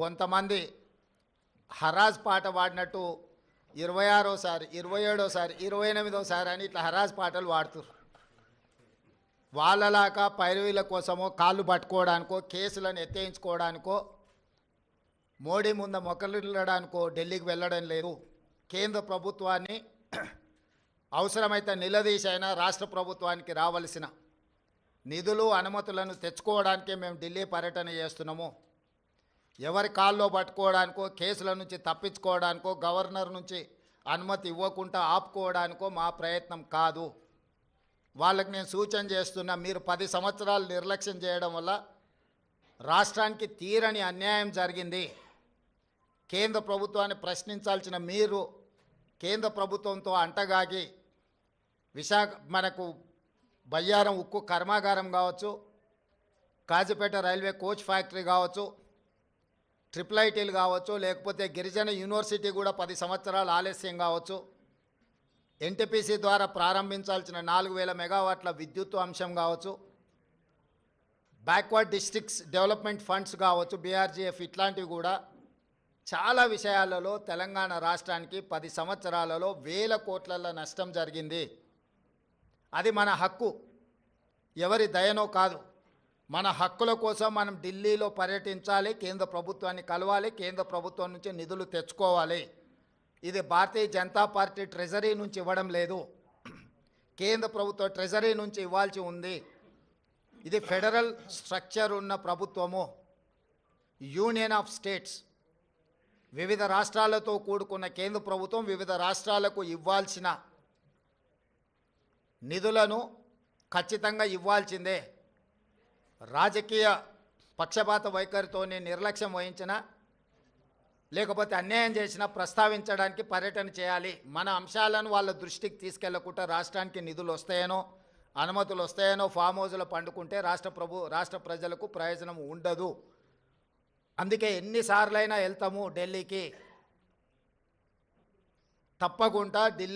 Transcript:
కొంతమంది హరాజ్ పాట పాడినట్టు 26సారి 27సారి 28సారి అని ఇట్లా హరాజ్ పాటలు పాడుతున్నారు. వాళ్ళలాగా పైరవీల కోసమో కాళ్ళు పట్టుకోవడానికో కేసులను ఎత్తేయించుకోవడానికో మోడీ ముందు మొక్కలిల్లడానికో ఢిల్లీకి వెళ్ళడం లేదు. కేంద్ర ప్రభుత్వాన్ని అవసరమైతే నిలదీసైనా రాష్ట్ర ప్రభుత్వానికి రావాల్సిన నిధులు అనుమతులను తెచ్చుకోవడానికే మేము ఢిల్లీ పర్యటన చేస్తున్నాము. ఎవరి కాల్లో పట్టుకోవడానికో కేసుల నుంచి తప్పించుకోవడానికో గవర్నర్ నుంచి అనుమతి ఇవ్వకుండా ఆపుకోవడానికో మా ప్రయత్నం కాదు. వాళ్ళకి నేను సూచన చేస్తున్నా, మీరు 10 సంవత్సరాలు నిర్లక్ష్యం చేయడం వల్ల రాష్ట్రానికి తీరని అన్యాయం జరిగింది. కేంద్ర ప్రభుత్వాన్ని ప్రశ్నించాల్సిన మీరు కేంద్ర ప్రభుత్వంతో అంటగాగి మనకు బయ్యారం ఉక్కు కర్మాగారం కావచ్చు, కాజీపేట రైల్వే కోచ్ ఫ్యాక్టరీ కావచ్చు, IIITలు కావచ్చు, లేకపోతే గిరిజన యూనివర్సిటీ కూడా 10 సంవత్సరాలు ఆలస్యం కావచ్చు, ఎన్టీపీసీ ద్వారా ప్రారంభించాల్సిన 4000 మెగావాట్ల విద్యుత్ అంశం కావచ్చు, బ్యాక్వర్డ్ డిస్ట్రిక్ట్స్ డెవలప్మెంట్ ఫండ్స్ కావచ్చు, బీఆర్జీఎఫ్, ఇట్లాంటివి కూడా చాలా విషయాలలో తెలంగాణ రాష్ట్రానికి 10 సంవత్సరాలలో వేల కోట్ల నష్టం జరిగింది. అది మన హక్కు, ఎవరి దయనో కాదు. మన హక్కుల కోసం మనం ఢిల్లీలో పర్యటించాలి, కేంద్ర ప్రభుత్వాన్ని కలవాలి, కేంద్ర ప్రభుత్వం నుంచి నిధులు తెచ్చుకోవాలి. ఇది భారతీయ జనతా పార్టీ ట్రెజరీ నుంచి ఇవ్వడం లేదు, కేంద్ర ప్రభుత్వ ట్రెజరీ నుంచి ఇవ్వాల్సి ఉంది. ఇది ఫెడరల్ స్ట్రక్చర్ ఉన్న ప్రభుత్వము, యూనియన్ ఆఫ్ స్టేట్స్. వివిధ రాష్ట్రాలతో కూడుకున్న కేంద్ర ప్రభుత్వం వివిధ రాష్ట్రాలకు ఇవ్వాల్సిన నిధులను ఖచ్చితంగా ఇవ్వాల్సిందే. రాజకీయ పక్షపాత వైఖరితోనే నిర్లక్ష్యం వహించిన లేకపోతే అన్యాయం చేసినా ప్రస్తావించడానికి పర్యటన చేయాలి. మన అంశాలను వాళ్ళ దృష్టికి తీసుకెళ్లకుండా రాష్ట్రానికి నిధులు వస్తాయనో అనుమతులు వస్తాయనో ఫామ్ హౌస్లో పండుకుంటే రాష్ట్ర ప్రజలకు ప్రయోజనం ఉండదు. అందుకే ఎన్నిసార్లైనా వెళ్తాము ఢిల్లీకి, తప్పకుండా ఢిల్లీ